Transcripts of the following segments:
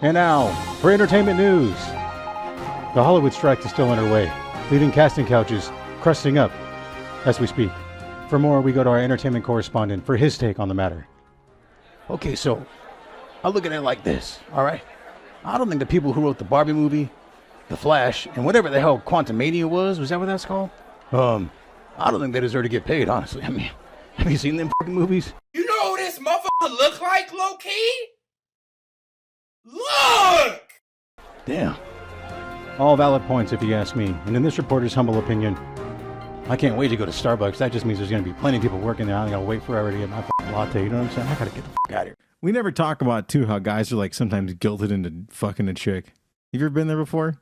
And now, for entertainment news. The Hollywood strike is still underway, leaving casting couches crusting up as we speak. For more, we go to our entertainment correspondent for his take on the matter. Okay, so I look at it like this, all right? I don't think the people who wrote the Barbie movie, The Flash, and whatever the hell Quantumania was that what that's called? I don't think they deserve to get paid, honestly. I mean, have you seen them fucking movies? You know who this motherfucker look like, low-key? Look! Damn. All valid points if you ask me. And in this reporter's humble opinion, I can't wait to go to Starbucks. That just means there's going to be plenty of people working there. I gotta wait forever to get my fucking latte. You know what I'm saying? I gotta get the fuck out of here. We never talk about, too, how guys are, like, sometimes guilted into fucking a chick. Have you ever been there before?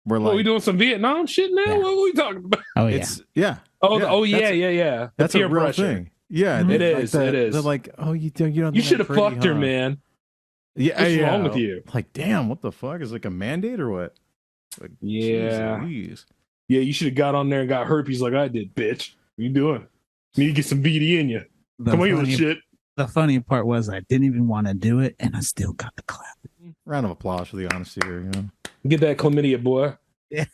We're like, we doing some Vietnam shit now? Yeah. What are we talking about? Oh, yeah. it's, yeah. Yeah. That's peer a real pressure. thing. Yeah. It like is. It is. They're like, oh, you don't You think should I'm have pretty, fucked her, huh? man. Yeah, What's yeah. wrong with you? Like, damn, what the fuck? Is like a mandate or what? Like, Yeah. geez. Yeah, you should have got on there and got herpes like I did, bitch. What you doing? Need to get some VD in you. Come on, you little shit. The funny part was I didn't even want to do it, and I still got the clap. Round of applause for the honesty here, you know? Get that chlamydia, boy. Yeah.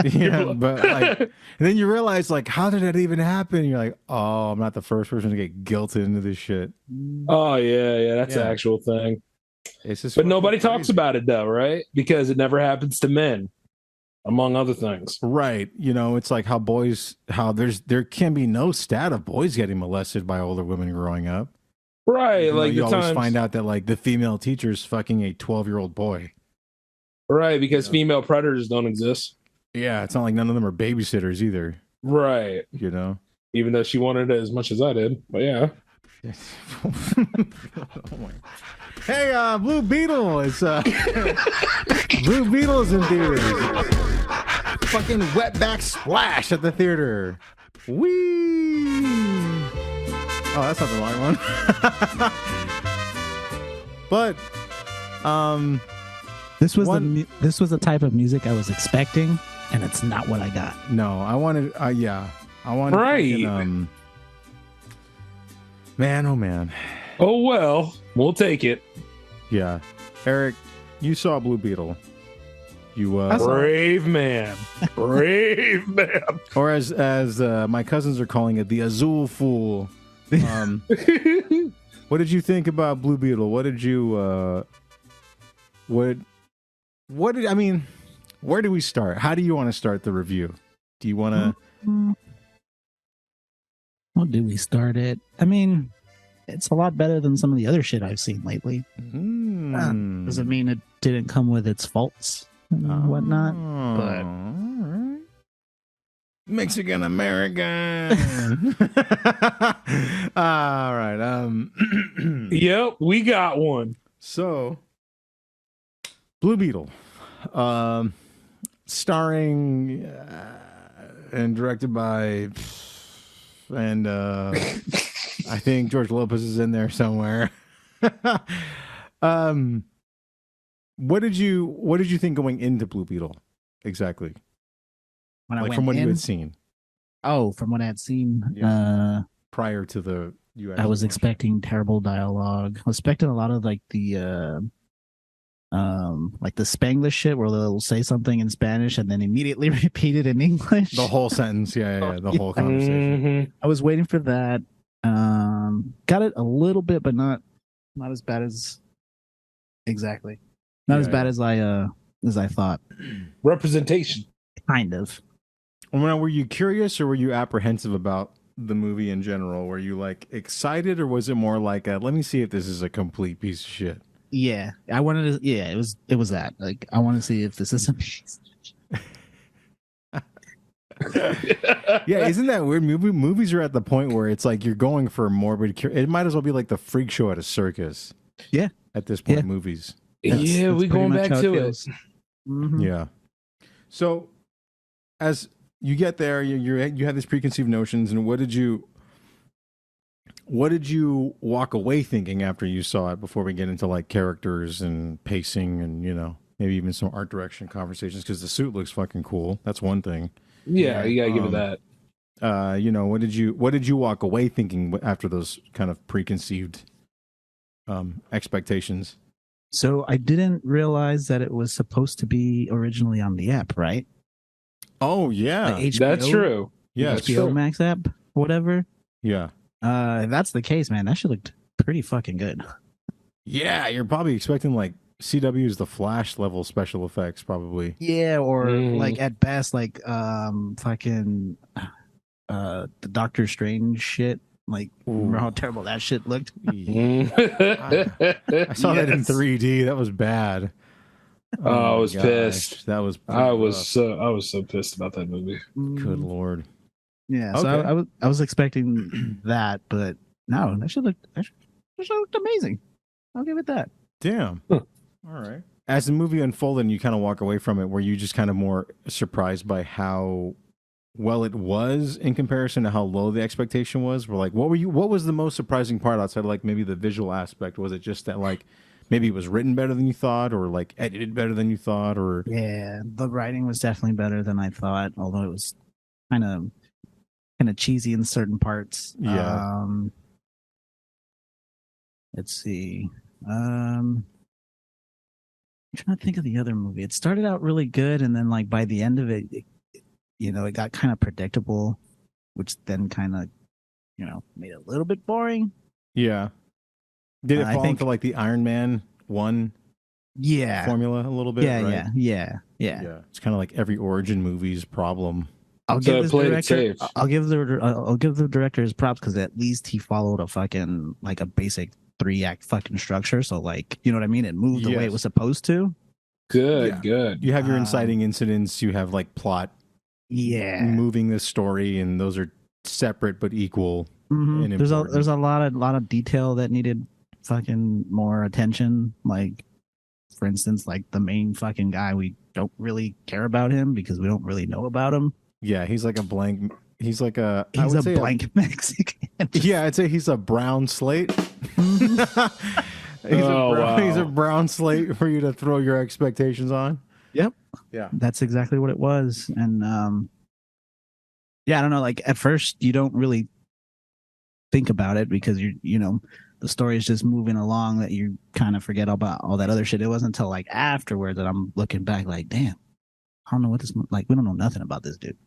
Yeah, but like, and then you realize, like, how did that even happen? You're like, oh, I'm not the first person to get guilted into this shit. Oh, yeah, that's Yeah. an actual thing. It's just But nobody fucking talks crazy. about it, though, right? Because it never happens to men, among other things. Right. You know, it's like how there can be no stat of boys getting molested by older women growing up. Right, Even though like you the always times, find out that like the female teacher's fucking a 12-year-old boy. right? Because Yeah. female predators don't exist. Yeah, it's not like none of them are babysitters either. Right. You know. Even though she wanted it as much as I did. But yeah. Oh my. Hey, Blue Beetle is Blue Beetle is in theaters. Fucking wetback splash at the theater. Whee! Oh, that's not the wrong one. But This was One- this was the type of music I was expecting, and it's not what I got. no, I wanted I wanted Right. fucking, man, oh man. Oh, well, we'll take it. Yeah. Eric, you saw Blue Beetle. You Brave man. Brave man. or as my cousins are calling it, the Azul Fool. What did you think about Blue Beetle? What did you what did I mean? Where do we start? How do you want to start the review? Do you want to? How do we start it? I mean, it's a lot better than some of the other shit I've seen lately. Doesn't mean it didn't come with its faults and whatnot. But Alright. Mexican American. All right. Yep, we got one. So, Blue Beetle, starring and directed by, and I think George Lopez is in there somewhere. What did you think going into Blue Beetle exactly? when I Like went from what you in, had seen from what I had seen, Yeah. prior to the you. I was expecting terrible dialogue. I was expecting a lot of like the Spanglish shit where they'll say something in Spanish and then immediately repeat it in English. the whole sentence. Yeah, the whole Yeah. conversation. Mhm. I was waiting for that. Got it a little bit, but not as bad as exactly. Not as Yeah, bad as I thought. Representation. Kind of. Well, were you curious or were you apprehensive about the movie in general? Were you like excited or was it more like let me see if this is a complete piece of shit? Yeah, I wanted to. Yeah, it was that. Like, I want to see if this is amazing. Yeah, isn't that weird? Movies are at the point where it's like you're going for morbid. It might as well be like the freak show at a circus. Yeah. At this point, Yeah. movies. Yeah, That's we pretty going much back how it to it. feels. Mhm. Yeah. So, as you get there, you had these preconceived notions, and what did you walk away thinking after you saw it? Before we get into like characters and pacing, and maybe even some art direction conversations, because the suit looks fucking cool. That's one thing. Yeah, you gotta give it that. What did you walk away thinking after those kind of preconceived expectations? So I didn't realize that it was supposed to be originally on the app, right? Oh yeah, The HBO, That's true. yeah, That's HBO true. Max app, whatever. yeah, If that's the case, man, that shit looked pretty fucking good. yeah. You're probably expecting like CW's The Flash level special effects, probably. Yeah, or Mm. like at best, like fucking the Doctor Strange shit. Like, remember how terrible that shit looked? I saw that in Yes. 3D. That was bad. Oh, I my was gosh, pissed. That was. I was rough. so pissed about that movie. Good Mm, lord. yeah, so Okay. I was expecting that, but no, that shit looked amazing. I'll give it that. Damn. Huh. All right. As the movie unfolded, and you kind of walk away from it, were you just kind of more surprised by how well it was in comparison to how low the expectation was? We're like, what was the most surprising part outside of like maybe the visual aspect? Was it just that like maybe it was written better than you thought, or like edited better than you thought, or Yeah, the writing was definitely better than I thought, although it was kind of cheesy in certain parts. Yeah. Let's see. I'm trying to think of the other movie. It started out really good, and then like by the end of it, it got kind of predictable, which then kind of, made it a little bit boring. yeah? Did it I fall think- into like the Iron Man 1 Yeah. formula a little bit? Yeah, right? yeah. It's kind of like every origin movie's problem. I'll So give it this played it director. safe. I'll give the director his props because at least he followed a fucking like a basic 3-act fucking structure. So like, you know what I mean? It moved the way it Yes. was supposed to. Good, Yeah. good. You have your inciting incidents, you have like plot Yeah. moving the story, and those are separate but equal. Mhm. and There's important. a lot of detail that needed fucking more attention. Like, for instance, like the main fucking guy, we don't really care about him because we don't really know about him. Yeah, he's like a blank. He's like a. I He's would a say blank Mexican. yeah, I'd say he's a brown slate. Mhm. He's a Wow. brown slate for you to throw your expectations on. Yep. Yeah. That's exactly what it was. And yeah, I don't know, like at first you don't really think about it because the story is just moving along that you kind of forget about all that other shit. It wasn't until like afterward that I'm looking back like, damn, I don't know what this like. We don't know nothing about this dude.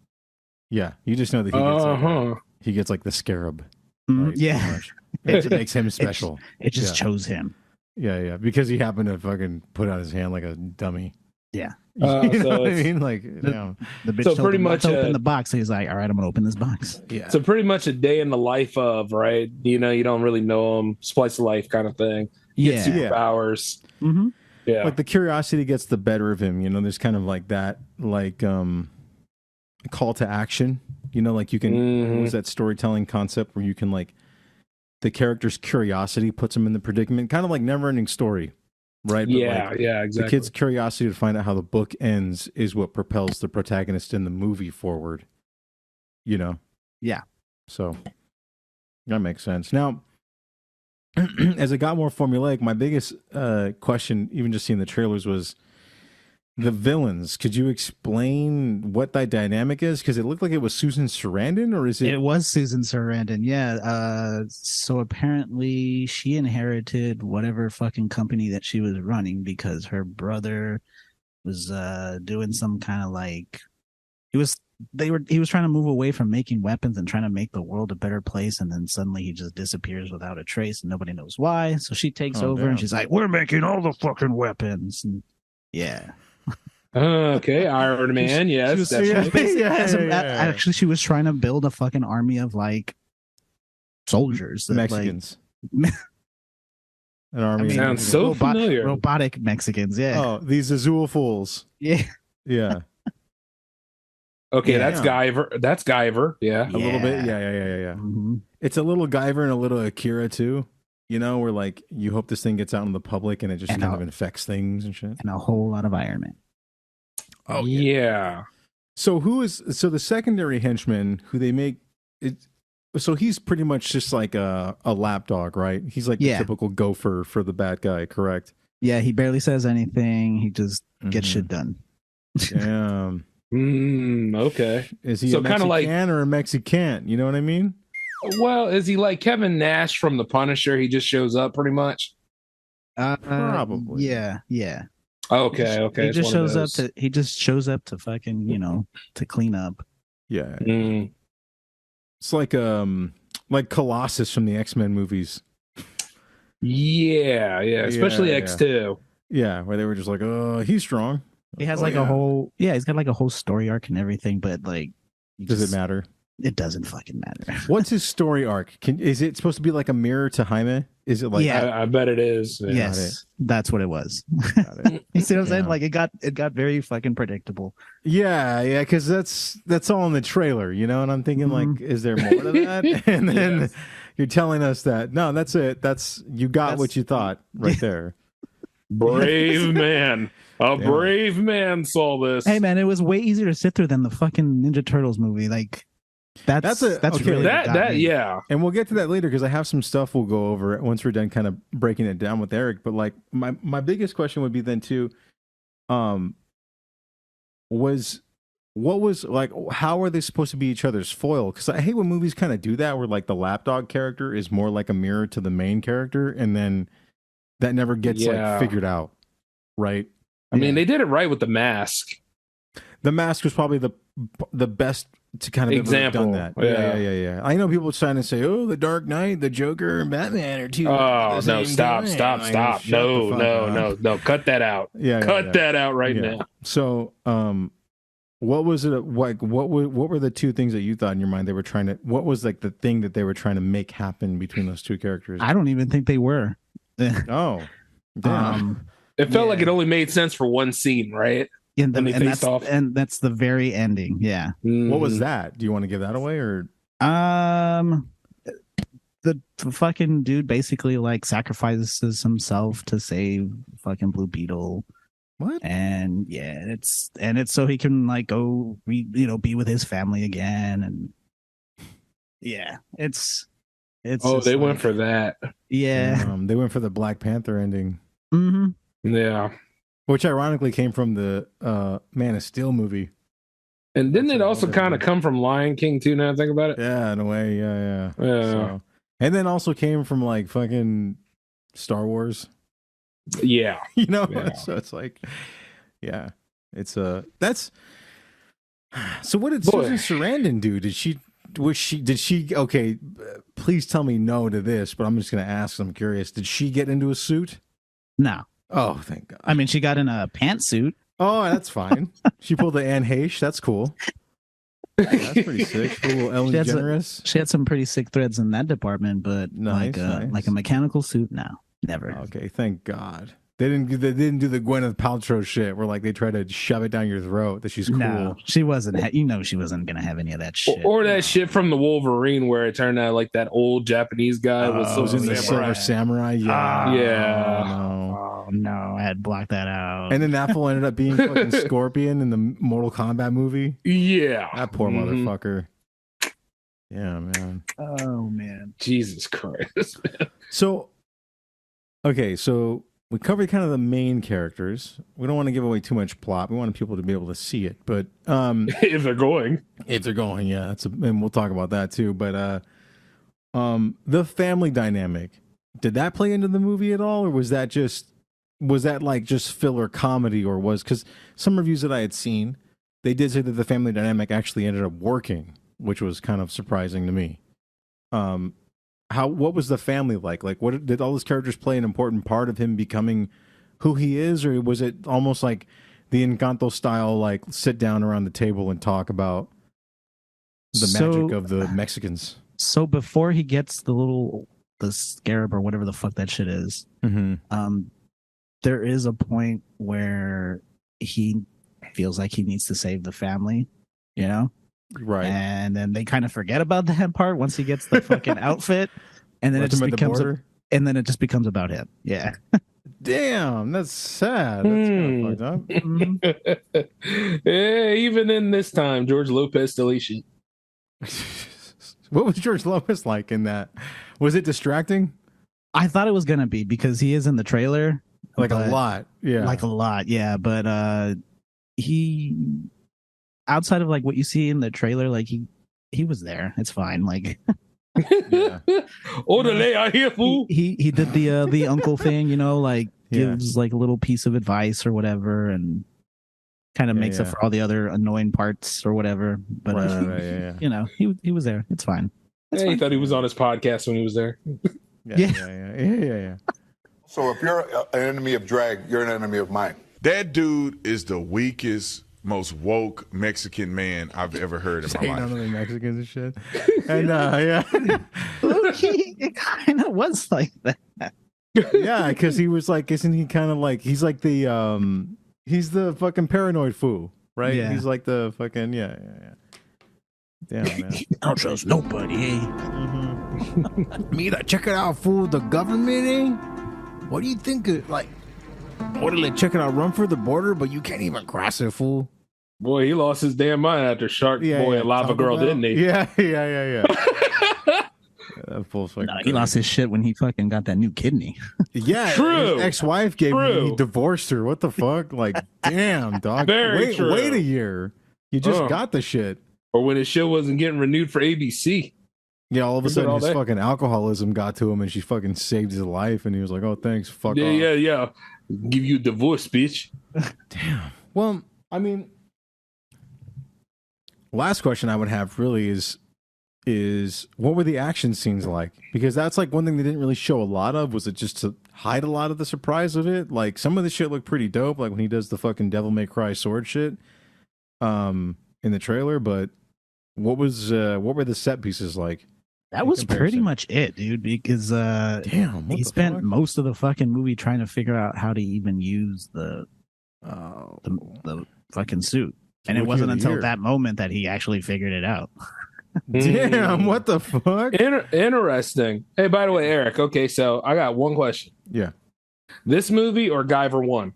Yeah, you just know that he ggets like the scarab. Mhm. Right, Yeah, pretty much. It makes him special. it just Yeah. chose him. Yeah, because he happened to fucking put out his hand like a dummy. Yeah. You know So what I it's- mean? Like, yeah. The bitch So told pretty him not much, to open the box. So he's like, all right, I'm gonna open this box. Yeah. So pretty much a day in the life of, right? You don't really know him, splice of life kind of thing. Yeah. Yeah. Superpowers. Mm-hmm. Yeah. Like the curiosity gets the better of him. There's kind of like that, like call to action. Like you can Mhm. use that storytelling concept where you can like the character's curiosity puts him in the predicament, kind of like Never Ending Story, right? But yeah, like, yeah, the exactly. kid's curiosity to find out how the book ends is what propels the protagonist in the movie forward. Yeah. So that makes sense. Now, as it got more formulaic, my biggest question, even just seeing the trailers, was the villains. Could you explain what that dynamic is? Because it looked like it was Susan Sarandon, or is it? It was Susan Sarandon. Yeah. So apparently she inherited whatever fucking company that she was running because her brother was doing some kind of like he was trying to move away from making weapons and trying to make the world a better place, and then suddenly he just disappears without a trace and nobody knows why. So she takes Oh, over damn. and she's like, we're making all the fucking weapons. And yeah. Okay, Iron Man. Yes, She was definitely. basically- Yeah. actually she was trying to build a fucking army of like soldiers that, like, Mexicans. An army. I mean, of Sounds Mexicans. so familiar. robotic Mexicans. Yeah. Oh, these Azul fools. Yeah. Yeah, Okay, Yeah. that's Guyver. That's Guyver. Yeah. a little bit. Yeah. Mhm. It's a little Guyver and a little Akira too. Where like you hope this thing gets out in the public and it just And kind I'll- of infects things and shit. And a whole lot of Iron Man. Oh, yeah. So the secondary henchman who they make it? So he's pretty much just like a lapdog, right? He's like Yeah. the typical gopher for the bad guy, correct? Yeah, he barely says anything. He just gets Mhm. shit done. Damn. Okay. Is he So a kinda like- Mexi-can't or a Mexi-can't? You know what I mean? Well, is he like Kevin Nash from The Punisher? He just shows up pretty much. Probably. Yeah. Okay, okay. He it's just one of shows up those. to. He just shows up to fucking to clean up. Yeah. Mm. It's like Colossus from the X-Men movies. Yeah, especially Yeah, X2. Yeah, where they were just like, oh, he's strong. He has Oh, like yeah. a whole he's got like a whole story arc and everything, but like Does it matter? It doesn't fucking matter. What's his story arc? Is it supposed to be like a mirror to Jaime? Is it like Yeah. I bet it is. Yeah. Yes, that's what it was. Got it. You see what I'm saying? Yeah. Like it got very fucking predictable. Yeah, because that's all in the trailer, and I'm thinking like, is there more to that? And then Yes. you're telling us that no, that's it. You got what you thought right there. Brave man. A Yeah. brave man saw this. Hey man, it was way easier to sit through than the fucking Ninja Turtles movie. Like that's okay. really what got me. Yeah. And we'll get to that later because I have some stuff we'll go over once we're done kind of breaking it down with Eric. But like my biggest question would be then too, what was like, how are they supposed to be each other's foil? Because I hate when movies kind of do that where like the lapdog character is more like a mirror to the main character and then that never gets like figured out. Right. I mean, they did it right with the mask. The Mask was probably the best to kind of example. Done that. Yeah. I know people trying to say, "Oh, the Dark Knight, the Joker, and Batman are two." Oh no! Stop! No! Cut that out. Cut that out right now. So, what was it like? What were the two things that you thought in your mind they were trying to? What was like the thing that they were trying to make happen between those two characters? I don't even think they were. Oh, damn. It felt like it only made sense for one scene, right? And that's the very ending. Yeah. What was that? Do you want to give that away or? The fucking dude basically like sacrifices himself to save fucking Blue Beetle. What? And yeah, it's so he can like go be with his family again, and yeah, it's. Oh, they went for that. Yeah, they went for the Black Panther ending. Mm-hmm. Yeah. Which ironically came from the Man of Steel movie. And didn't it also kind of come from Lion King too, now I think about it? Yeah, in a way, yeah. So, and then also came from like fucking Star Wars. Yeah. So it's like, yeah. It's that's so what did Susan Sarandon do? Did she okay, please tell me no to this, but I'm just gonna ask, I'm curious. Did she get into a suit? No. Oh, thank God. I mean, she got in a pantsuit. Oh, that's fine. She pulled the Anne Heche. That's cool. That's pretty sick. A little Ellen DeGeneres. She had some pretty sick threads in that department, but nice. Like a mechanical suit, no, never. Okay, thank God. They didn't do the Gwyneth Paltrow shit where like they try to shove it down your throat that she's cool. No, she wasn't. She wasn't gonna have any of that shit. Or that shit from the Wolverine where it turned out like that old Japanese guy was in the Silver Samurai. Oh no, I had blocked that out. And then that fool ended up being fucking Scorpion in the Mortal Kombat movie. Yeah, that poor motherfucker. Yeah, man. Oh man, Jesus Christ. So, okay, so we covered kind of the main characters. We don't want to give away too much plot. We want people to be able to see it, but if they're going, yeah, and we'll talk about that too. But the family dynamic, did that play into the movie at all, or was that like just filler comedy, or because some reviews that I had seen, they did say that the family dynamic actually ended up working, which was kind of surprising to me. What was the family like? Like, what did all those characters play an important part of him becoming who he is, or was it almost like the Encanto style, like sit down around the table and talk about the magic of the Mexicans? So before he gets the scarab or whatever the fuck that shit is, there is a point where he feels like he needs to save the family, Right. And then they kind of forget about that part once he gets the fucking outfit, and then it just becomes about him. Yeah. Damn, that's sad. That's kind of fucked up. Yeah, even in this time, George Lopez deletion. What was George Lopez like in that? Was it distracting? I thought it was gonna be because he is in the trailer. Like a lot. Yeah. But he, outside of like what you see in the trailer, like he was there. It's fine. Like Yeah. Orderly, I hear fool. He did the uncle thing, you know, like Yeah. gives like a little piece of advice or whatever, and kind of makes up for all the other annoying parts or whatever. But yeah. you know, he was there. It's fine. Yeah, he thought he was on his podcast when he was there. Yeah. So if you're an enemy of drag, you're an enemy of mine. That dude is the weakest, most woke Mexican man I've ever heard in my None life. of the Mexicans and shit. And yeah. It kind of was like that. Yeah, because he was like, isn't he kind of like, he's like the he's the fucking paranoid fool, right? Yeah. He's like the fucking yeah. Damn, man. I don't trust nobody. Me, that check it out, fool. The government, eh? What do you think of, like, orderly, check it out, run for the border, but you can't even cross it, fool. Boy, he lost his damn mind after Shark Boy and Lava Talk Girl, about- didn't he? Yeah. That fool's fucking No, he crazy. lost his shit when he fucking got that new kidney. Yeah, True. his ex-wife gave True. he divorced her. What the fuck? Like, damn, dog. Very true. Wait a year. You just got the shit. Or when his show wasn't getting renewed for ABC. Yeah, all of a He did sudden all his that. fucking alcoholism got to him, and she fucking saved his life, and he was like, "Oh, thanks, fuck off." Yeah. Give you a divorce, bitch. Damn. Well, I mean, last question I would have really is what were the action scenes like? Because that's like one thing they didn't really show a lot of. Was it just to hide a lot of the surprise of it? Like some of the shit looked pretty dope, like when he does the fucking Devil May Cry sword shit, in the trailer. But what were the set pieces like? That in was pretty comparison? much it, dude. Because Damn, what he the spent fuck? most of the fucking movie trying to figure out how to even use the fucking suit, and it Rookie wasn't of the until year. that moment that he actually figured it out. Damn, what the fuck? Interesting. Hey, by the way, Eric, okay, so I got one question. Yeah. This movie or Guyver 1?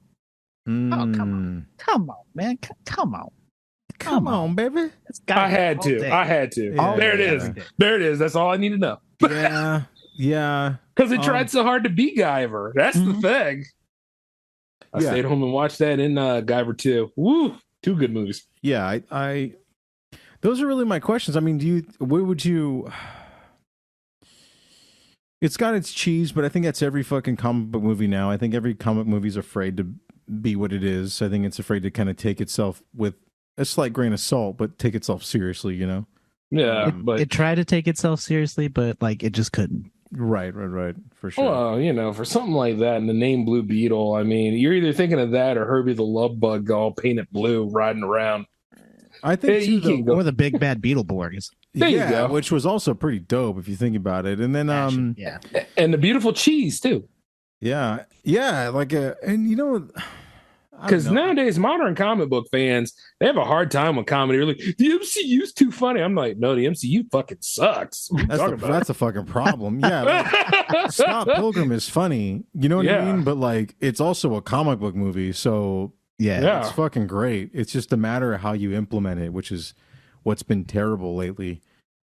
come Mm. Come on, man. Come on. Come on, baby. It's gotta I be had all to. day. I had to. Yeah, There it yeah. is. There it is. That's all I need to know. Yeah. Because it tried so hard to be Guyver. That's the Mhm. thing. I Yeah. stayed home and watched that in Guyver 2. Woo! Two good movies. Yeah, I those are really my questions. I mean, what would you it's got its cheese, but I think that's every fucking comic book movie now. I think every comic movie's afraid to be what it is. I think it's afraid to kind of take itself with a slight grain of salt, but take itself seriously, you know? Yeah, but It tried to take itself seriously, but like it just couldn't. Right, for sure. well, you know, for something like that, and the name Blue Beetle, I mean, you're either thinking of that or Herbie the Love Bug all painted blue riding around. I think Hey, too, you can though, Or the big bad Beetleborgs. There you yeah, go. which was also pretty dope if you think about it. And then Yeah. And the beautiful cheese, too. yeah, like and you know, I don't Because know. nowadays, modern comic book fans, they have a hard time with comedy. They're like, the MCU's too funny. I'm like, no, the MCU fucking sucks. What are you that's talking that's a fucking problem. Yeah. Like, Scott Pilgrim is funny, you know what I Yeah. mean? But like, it's also a comic book movie, so Yeah. it's fucking great. It's just a matter of how you implement it, which is what's been terrible lately.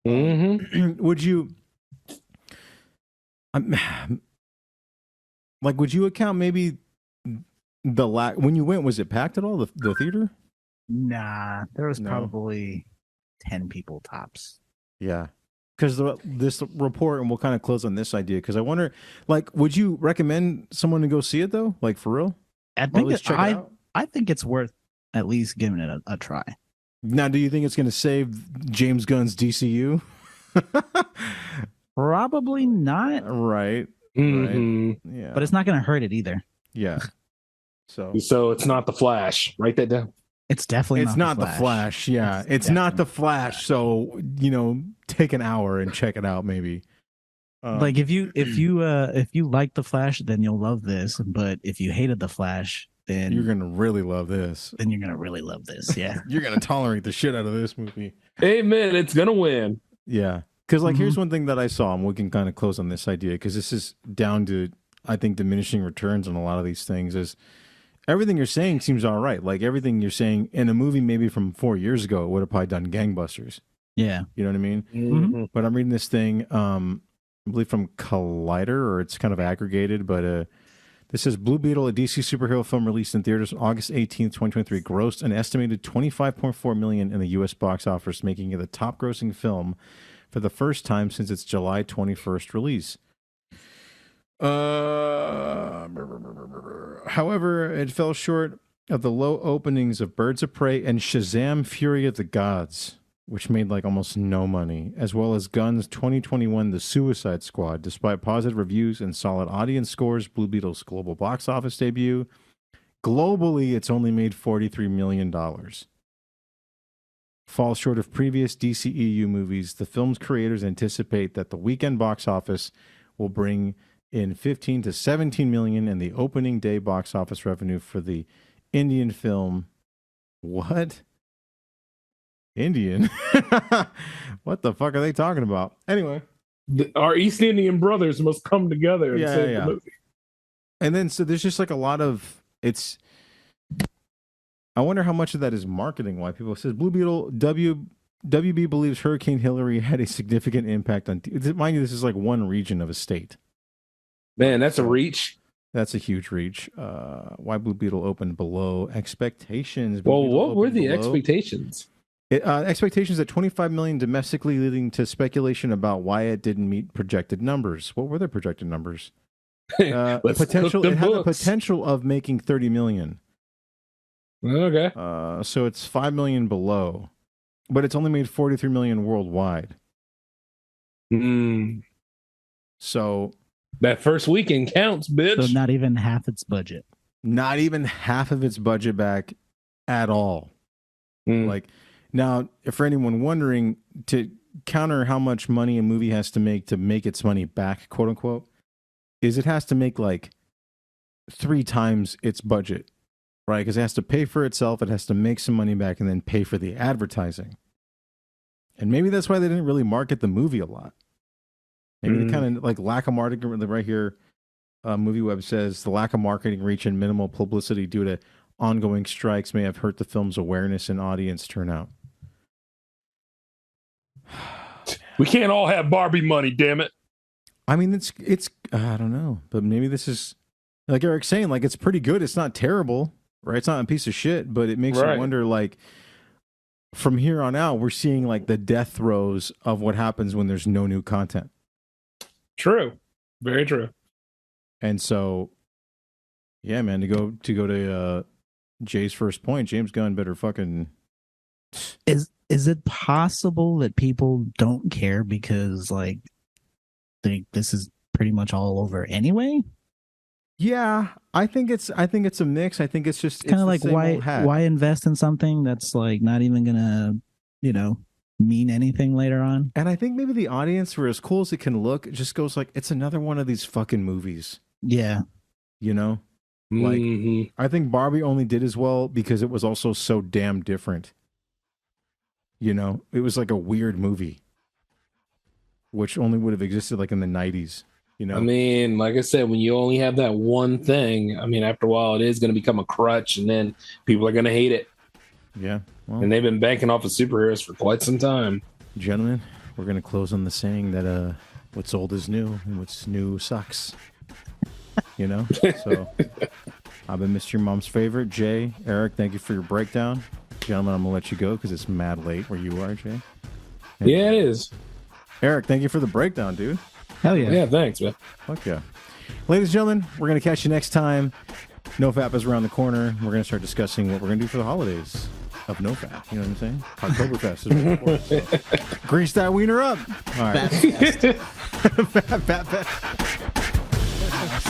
Mm-hmm. Would you, like, would you account maybe when you went? Was it packed at all? The theater? Nah, there was No. probably 10 people tops. Yeah. Because this report, and we'll kind of close on this idea. Because I wonder, like, would you recommend someone to go see it though? Like for real? I Or at think least check it out? I think it's worth at least giving it a try. Now, do you think it's going to save James Gunn's DCU? Probably not, Right. Mhm. Yeah. but it's not going to hurt it either. yeah. So So it's not the Flash. Write that down. It's definitely it's not the Flash. Yeah. It's not the Flash. So, take an hour and check it out maybe. Like if you like the Flash, then you'll love this. But if you hated the Flash, then you're going to really love this. then you're gonna really love this. Yeah. You're going to tolerate the shit out of this movie. Amen. It's going to win. Yeah. Because, like, here's one thing that I saw, and we can kind of close on this idea, because this is down to, I think, diminishing returns on a lot of these things, is everything you're saying seems all right. Like, everything you're saying in a movie maybe from 4 years ago, it would have probably done gangbusters. Yeah. You know what I mean? Mhm. But I'm reading this thing, I believe from Collider, or it's kind of aggregated, but this says Blue Beetle, a DC superhero film released in theaters on August 18th, 2023, grossed an estimated $25.4 million in the U.S. box office, making it the top-grossing film for the first time since its July 21st release. However, it fell short of the low openings of Birds of Prey and Shazam! Fury of the Gods, which made like almost no money, as well as Gunn's 2021 The Suicide Squad. Despite positive reviews and solid audience scores, Blue Beetle's global box office debut, globally, it's only made $43 million. Falls short of previous DCEU movies, the film's creators anticipate that the weekend box office will bring in 15 to 17 million, and the opening day box office revenue for the Indian film. What? Indian? What the fuck are they talking about? Anyway, Our East Indian brothers must come together and save the movie. And then so there's just like a lot of it's. I wonder how much of that is marketing. Why people says Blue Beetle WB believes Hurricane Hillary had a significant impact on. Mind you, this is like one region of a state. Man, that's a reach. That's a huge reach. Why Blue Beetle opened below expectations? Well, what were the expectations? Expectations at 25 million domestically, leading to speculation about why it didn't meet projected numbers. What were their projected numbers? Potential. It had the potential of making 30 million. Okay. So it's 5 million below, but it's only made 43 million worldwide. So that first weekend counts, bitch. So not even half its budget. Not even half of its budget back at all. Like, now, for anyone wondering, to counter how much money a movie has to make its money back, quote unquote, is it has to make like 3 times its budget, right? Because it has to pay for itself, it has to make some money back, and then pay for the advertising. And maybe that's why they didn't really market the movie a lot. Maybe the kind of like lack of marketing, right here, MovieWeb says the lack of marketing reach and minimal publicity due to ongoing strikes may have hurt the film's awareness and audience turnout. We can't all have Barbie money, damn it. I mean, it's I don't know, but maybe this is like Eric's saying, like it's pretty good. It's not terrible, right? It's not a piece of shit, but it makes you wonder, like, from here on out, we're seeing like the death throes of what happens when there's no new content. True, very true. And so, yeah, man, to go to Jay's first point, James Gunn better fucking. Is it possible that people don't care because like this is pretty much all over anyway? Yeah, I think it's a mix. I think it's just kind of like why invest in something that's like not even gonna mean anything later on. And I think maybe the audience, for as cool as it can look, it just goes like, it's another one of these fucking movies. Yeah. Like, I think Barbie only did as well because it was also so damn different. It was like a weird movie, which only would have existed like in the 90s. I mean, like I said, when you only have that one thing, I mean, after a while, it is going to become a crutch, and then people are going to hate it. Yeah. Well, and they've been banking off of superheroes for quite some time. Gentlemen, we're going to close on the saying that what's old is new, and what's new sucks. So I've been Mr. Your Mom's Favorite. Jay, Eric, thank you for your breakdown. Gentlemen, I'm going to let you go because it's mad late where you are, Jay. Yeah, it is. Eric, thank you for the breakdown, dude. Hell yeah. Yeah, thanks, man. Fuck yeah. Ladies and gentlemen, we're going to catch you next time. NoFap is around the corner. We're going to start discussing what we're going to do for the holidays of NoFap. You know what I'm saying? Oktoberfest is what so. Grease that wiener up. All right. Fat Fest.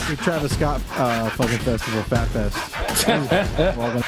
The Travis Scott fucking festival, Fat Fest. Welcome.